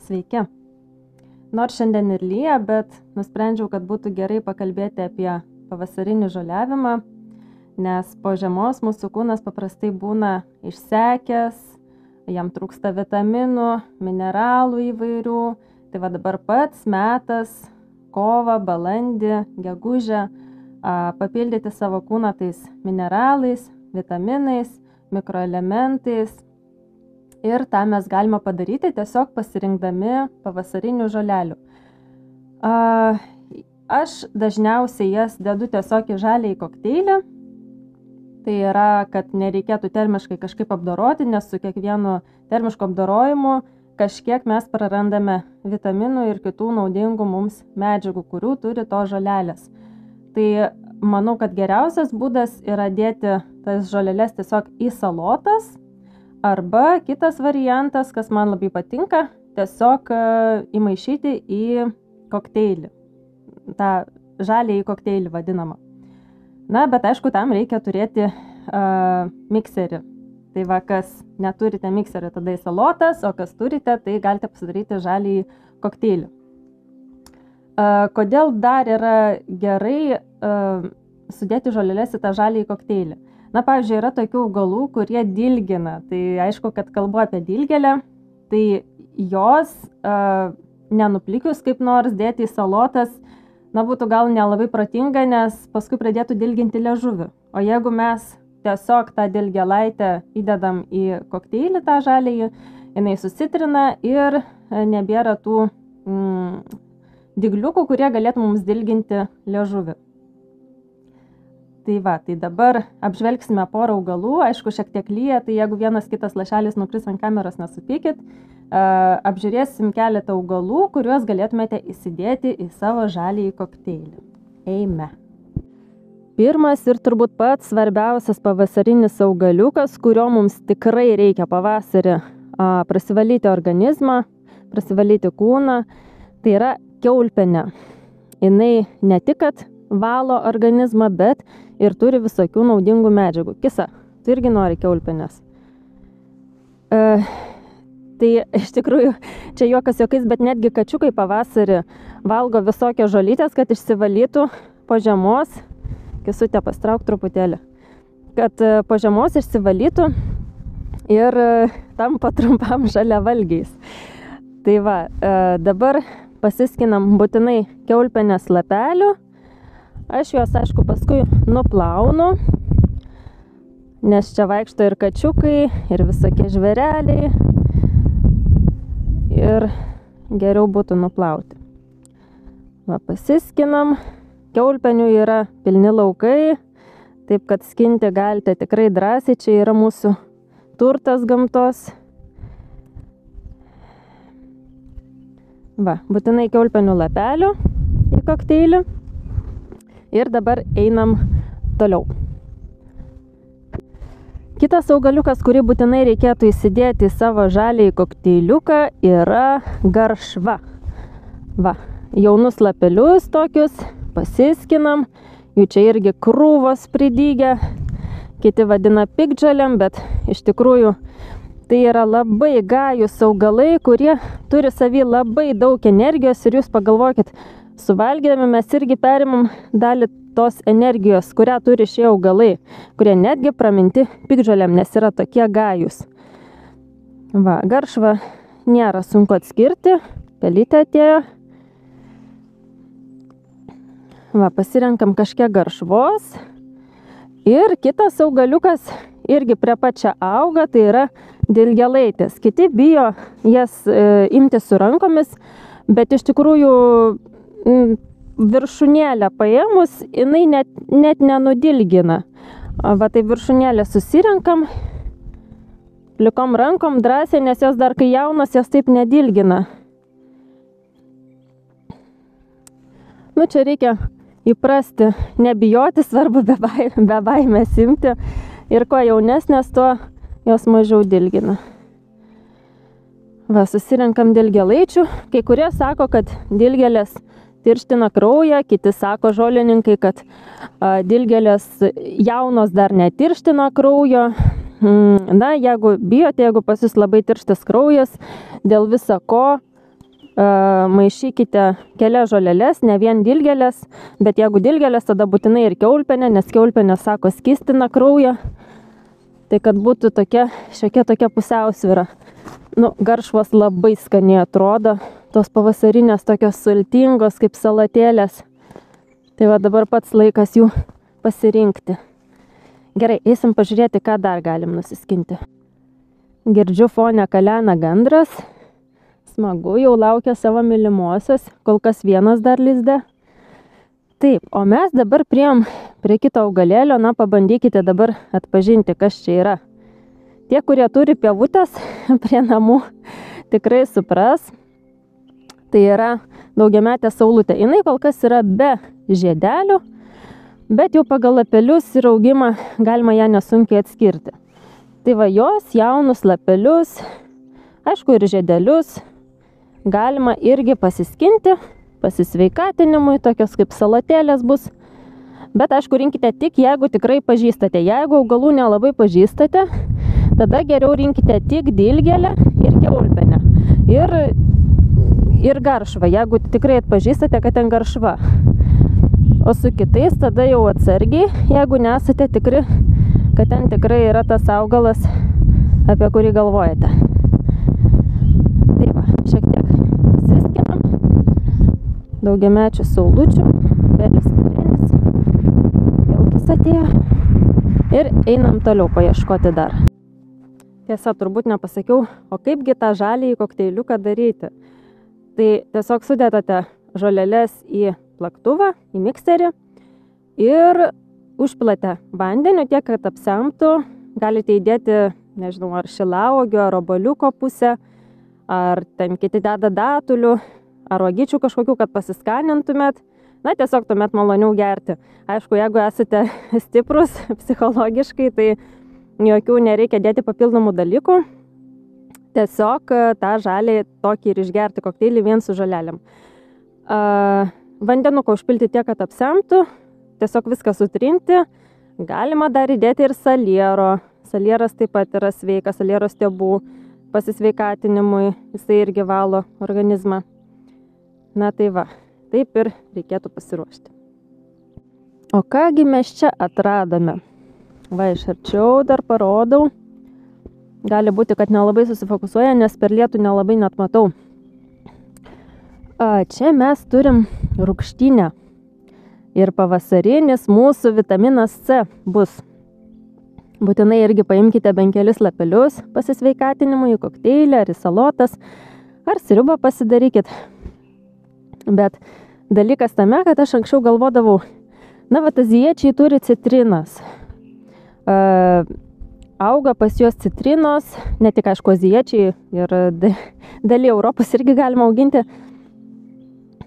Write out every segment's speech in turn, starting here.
Sveiki. Nors šiandien ir lyja, bet nusprendžiau, kad būtų gerai pakalbėti apie pavasarinį žoliavimą, nes po žiemos mūsų kūnas paprastai būna išsekęs, jam trūksta vitaminų, mineralų įvairių. Tai va dabar pats metas kovą, balandį, gegužę papildyti savo kūną tais mineralais, vitaminais, mikroelementais. Ir tą mes galime padaryti tiesiog pasirinkdami pavasarinių žolelių. Aš dažniausiai jas dedu tiesiog į žaliąjį kokteilį. Tai yra, kad nereikėtų termiškai kažkaip apdoroti, nes su kiekvienu termišku apdorojimu kažkiek mes prarandame vitaminų ir kitų naudingų mums medžiagų, kurių turi tos žolelės. Tai manau, kad geriausias būdas yra dėti tas žoleles tiesiog į salotas, arba kitas variantas, kas man labai patinka, tiesiog įmaišyti į kokteilį, tą žaliąjį kokteilį vadinamą. Na, bet aišku, tam reikia turėti mikserį. Tai va, kas neturite mikserio, tada į salotas, o kas turite, tai galite pasidaryti žaliąjį kokteilį. Kodėl dar yra gerai sudėti žoleles į tą žaliąjį kokteilį? Na, pavyzdžiui, yra tokių augalų, kurie dilgina. Tai aišku, kad kalbu apie dilgėlę, tai jos nenuplikius kaip nors dėti į salotas, na, būtų gal nelabai protinga, nes paskui pradėtų dilginti liežuvį. O jeigu mes tiesiog tą dilgėlaitę įdedam į kokteilį tą žaliąjį, jinai susitrina ir nebėra tų dygliukų, kurie galėtų mums dilginti liežuvį. Tai va, tai dabar apžvelgsime porą augalų, aišku, šiek tiek lyja, tai jeigu vienas kitas lašelis nukris ant kameros, nesupykit, apžiūrėsim keletą augalų, kuriuos galėtumėte įsidėti į savo žaliąjį kokteilį. Eime. Pirmas ir turbūt pats svarbiausias pavasarinis augaliukas, kurio mums tikrai reikia pavasarį prasivalyti organizmą, prasivalyti kūną, tai yra kiaulpienė. Jinai ne tik, kad valo organizmą, bet ir turi visokių naudingų medžiagų. Kisa, tu irgi nori kiaulpienės. Tai iš tikrųjų, čia juokas juokais, bet netgi kačiukai pavasarį valgo visokios žolytės, kad išsivalytų po žiemos. Kisutė, pastrauk truputėlį. Kad po žiemos išsivalytų ir tampa trumpam žaliavalgiais. Tai va, dabar pasiskinam būtinai kiaulpienės lapelių. Aš juos, aišku, paskui nuplaunu, nes čia vaikšto ir kačiukai, ir visokie žvėreliai. Ir geriau būtų nuplauti. Va, pasiskinam. Kiaulpienių yra pilni laukai, taip kad skinti galite tikrai drąsiai. Čia yra mūsų turtas gamtos. Va, būtinai kiaulpienių lapelių į kokteilį. Ir dabar einam toliau. Kitas augaliukas, kurį būtinai reikėtų įsidėti į savo žaliąjį kokteiliuką, yra garšva. Va, jaunus lapelius tokius pasiskinam, jų čia irgi krūvos pridygę, kiti vadina piktžolėm, bet iš tikrųjų tai yra labai gajūs augalai, kurie turi savy labai daug energijos ir jūs pagalvokit, suvalgydami mes irgi perimam dalį tos energijos, kurią turi šie augalai, kurie netgi praminti piktžolėm, nes yra tokie gajūs. Va, garšva nėra sunku atskirti, pelytė atėjo. Va, pasirenkam kažkiek garšvos. Ir kitas augaliukas irgi prie pačia auga, tai yra dilgėlaitės. Kiti bijo jas imti su rankomis, bet iš tikrųjų viršūnėlę paėmus, jinai net nenudilgina. Va, tai viršūnėlę susirenkam, plikom rankom drąsiai, nes jos dar kai jaunos, jos taip nedilgina. Nu, čia reikia įprasti, nebijoti, svarbu be baimės imti. Ir kuo jaunesnės, tuo jos mažiau dilgina. Va, susirenkam dilgėlaičių. Kai kurie sako, kad dilgėlės tirština kraują, kiti sako žolininkai, kad dilgėlės jaunos dar netirština kraujo. Na, jeigu bijote, jeigu pas jūs labai tirštas kraujas, dėl visa ko maišykite kelias žolelės, ne vien dilgėlės, bet jeigu dilgėlės, tada būtinai ir kiaulpienė, nes kiaulpienė, sako, skystina kraują. Tai kad būtų šiokia tokia pusiausvyra. Nu, garšvos labai skaniai atrodo, tos pavasarinės tokios sultingos kaip salatėlės. Tai va dabar pats laikas jų pasirinkti. Gerai, eisim pažiūrėti, ką dar galim nusiskinti. Girdžiu fone kalena gandras. Smagu, jau laukia savo mylimosios, kol kas vienas dar lizde. Taip, o mes dabar priėjom prie kito augalėlio, na pabandykite dabar atpažinti, kas čia yra. Tie, kurie turi pievutės prie namų, tikrai supras. Tai yra daugiametė saulutė. Jinai kol kas yra be žiedelių, bet jau pagal lapelius ir augimą galima ją nesunkiai atskirti. Tai va jos jaunus lapelius, aišku ir žiedelius, galima irgi pasiskinti, pasisveikatinimui, tokios kaip salatėlės bus. Bet aišku, rinkite tik, jeigu tikrai pažįstate. Jeigu augalų nelabai pažįstate, tada geriau rinkite tik dilgėlę ir kiaulpienę. Ir garšvą, jeigu tikrai atpažįstate, kad ten garšva. O su kitais tada jau atsargiai, jeigu nesate tikri, kad ten tikrai yra tas augalas, apie kurį galvojate. Tai va, šiek tiek pasiskinam. Daugiamečių saulučių, belis pirenis, vėlkis atėjo. Ir einam toliau paieškoti dar. Tiesa, turbūt nepasakiau, o kaipgi tą žaliąjį kokteiliuką daryti. Tai tiesiog sudedate žolelės į plaktuvą, į mikserį ir užpilate vandeniu tiek, kad apsemtų. Galite įdėti, nežinau, ar šilauogių, ar obuoliuko pusę, ar ten kiti deda datulių, ar uogyčių kažkokių, kad pasiskanintumėt. Na, tiesiog tuomet maloniau gerti. Aišku, jeigu esate stiprus psichologiškai, tai jokių nereikia dėti papildomų dalykų. Tiesiog tą žalį tokį ir išgerti kokteilį vien su žolelėm. Vandenuką užpilti tiek, kad apsemtų. Tiesiog viską sutrinti. Galima dar įdėti ir saliero. Salieras taip pat yra sveikas, saliero stiebų pasisveikatinimui. Jisai irgi valo organizmą. Na tai va, taip ir reikėtų pasiruošti. O kągi mes čia atradome? Va, iš arčiau dar parodau. Gali būti, kad nelabai susifokusuoja, nes per lietų nelabai net matau. Čia mes turim rūgštynę. Ir pavasarinis mūsų vitaminas C bus. Būtinai irgi paimkite bent kelis lapelius pasisveikatinimui į kokteilį ar į salotas, ar sriubą pasidarykit. Bet dalykas tame, kad aš anksčiau galvodavau, na, vat azijiečiai turi citrinas. Auga pas juos citrinos, ne tik aišku azijiečiai ir dalį Europos irgi galima auginti.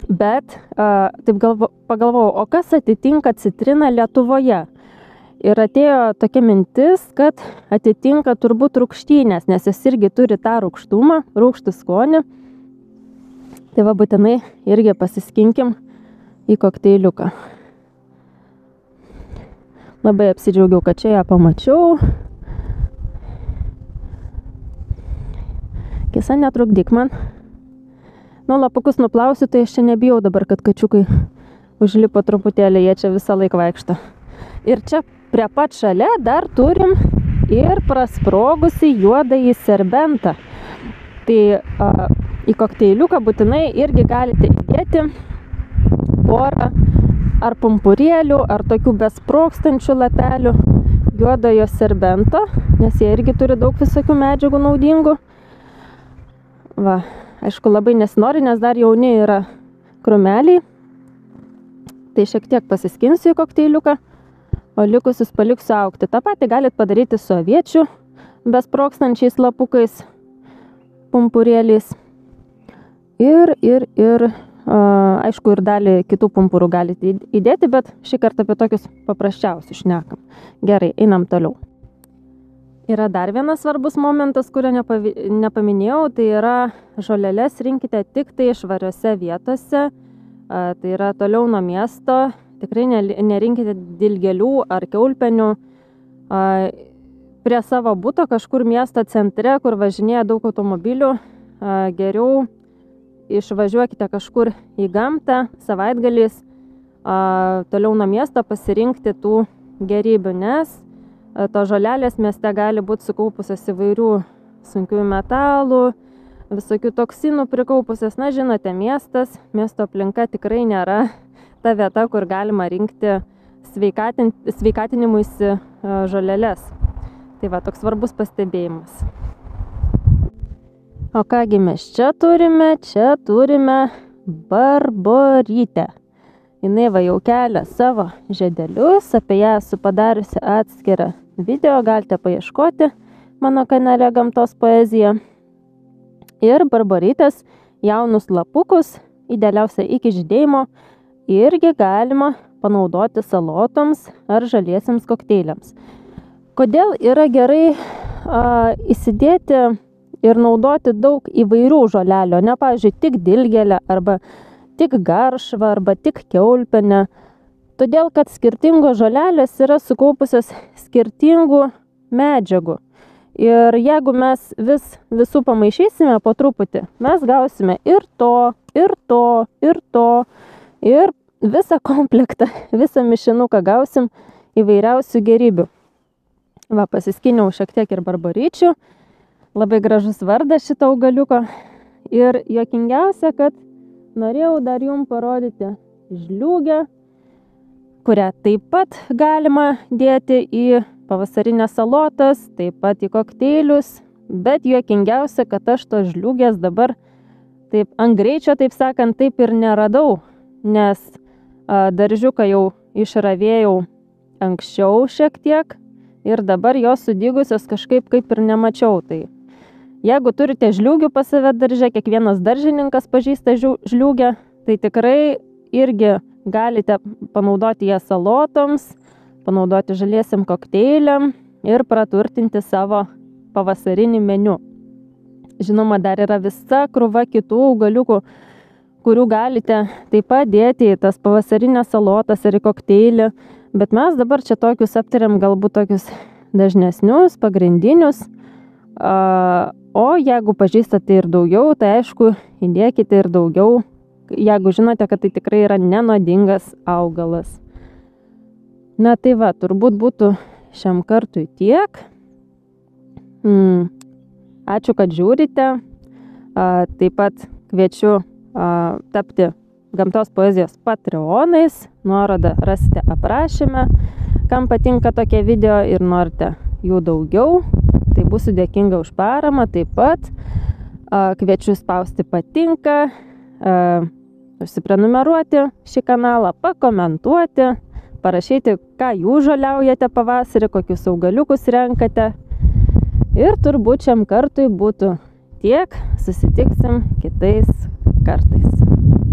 Bet taip pagalvojau, o kas atitinka citriną Lietuvoje? Ir atėjo tokia mintis, kad atitinka turbūt rūgštynės, nes jis irgi turi tą rūgštumą, rūgštų skonį. Tai va būtinai irgi pasiskinkim į kokteiliuką. Labai apsidžiaugiau, kad čia ją pamačiau. Kisa, netrukdyk man. Nu, lapukus nuplausiu, tai aš čia nebijau dabar, kad kačiukai užlipo truputėlį, jie čia visą laiką vaikšto. Ir čia prie pat šalia dar turim ir prasprogusi juodąjį serbentą. Tai į kokteiliuką būtinai irgi galite įdėti porą ar pumpurėlių, ar tokių besprogstančių lapelių juodojo serbento, nes jie irgi turi daug visokių medžiagų naudingų. Va. Aišku, labai nesinori, nes dar jauni yra krūmeliai. Tai šiek tiek pasiskinsiu į kokteiliuką, o likusius paliksiu augti. Ta patį galit padaryti su aviečių, besprogstančiais lapukais, pumpurėliais. Ir aišku, ir dalį kitų pumpurų galite įdėti, bet šį kartą apie tokius paprasčiausius šnekam. Gerai, einam toliau. Yra dar vienas svarbus momentas, kurio nepaminėjau, tai yra žolelės rinkite tik tai švariose vietose, tai yra toliau nuo miesto, tikrai nerinkite dilgėlių ar kiaulpienių prie savo buto kažkur miesto centre, kur važinėja daug automobilių, geriau išvažiuokite kažkur į gamtą, savaitgaliais, toliau nuo miesto pasirinkti tų gerybių, nes to žolelės mieste gali būti sukaupusios įvairių sunkiųjų metalų, visokių toksinų prikaupusios. Na, žinote, miesto aplinka tikrai nėra ta vieta, kur galima rinkti sveikatinimuisi žoleles. Tai va, toks svarbus pastebėjimas. O kągi mes čia turime? Čia turime barborytę. Jinai va jau kelia savo žiedelius, apie ją esu padariusi atskirą video, galite paieškoti mano kanale Gamtos poezija. Ir barborytės jaunus lapukus, idealiausia iki žydėjimo, irgi galima panaudoti salotoms ar žaliesiems kokteiliams. Kodėl yra gerai įsidėti ir naudoti daug įvairių žolelių, ne, pavyzdžiui, tik dilgėlę arba tik garšvą arba tik kiaulpienę? Todėl, kad skirtingos žolelės yra sukaupusios skirtingų medžiagų. Ir jeigu mes visų pamaišysime po truputį, mes gausime ir to, ir to, ir to, ir visą komplektą, visą mišinuką gausim įvairiausių gerybių. Va, pasiskiniau šiek tiek ir barboryčių. Labai gražus vardas šito augaliuko. Ir juokingiausia, kad norėjau dar jums parodyti žliūgę, kurią taip pat galima dėti į pavasarinės salotas, taip pat į kokteilius. Bet juokingiausia, kad aš tos žliūgės dabar taip ant greičio, taip sakant, taip ir neradau, nes daržiuką jau išravėjau anksčiau šiek tiek ir dabar jos sudygusios kažkaip kaip ir nemačiau. Tai jeigu turite žliūgių pas save darže, kiekvienas daržininkas pažįsta žliūgę, tai tikrai irgi galite panaudoti ją salotoms, panaudoti žaliesiam kokteiliam ir praturtinti savo pavasarinį meniu. Žinoma, dar yra visa krūva kitų augaliukų, kurių galite taip pat dėti į tas pavasarinės salotas ir į kokteilį. Bet mes dabar čia tokius aptariam, galbūt tokius dažnesnius, pagrindinius. O jeigu pažįstate ir daugiau, tai aišku, įdėkite ir daugiau, jeigu žinote, kad tai tikrai yra nenuodingas augalas. Na tai va, turbūt būtų šiam kartui tiek. Ačiū, kad žiūrite. Taip pat kviečiu tapti Gamtos poezijos patreonais. Nuorodą rasite aprašyme. Kam patinka tokie video ir norite jų daugiau, tai būsiu dėkinga už paramą. Taip pat kviečiu spausti patinka, užsiprenumeruoti šį kanalą, pakomentuoti, parašyti, ką jūs žoliaujate pavasarį, kokius augaliukus renkate. Ir turbūt šiam kartui būtų tiek. Susitiksim kitais kartais.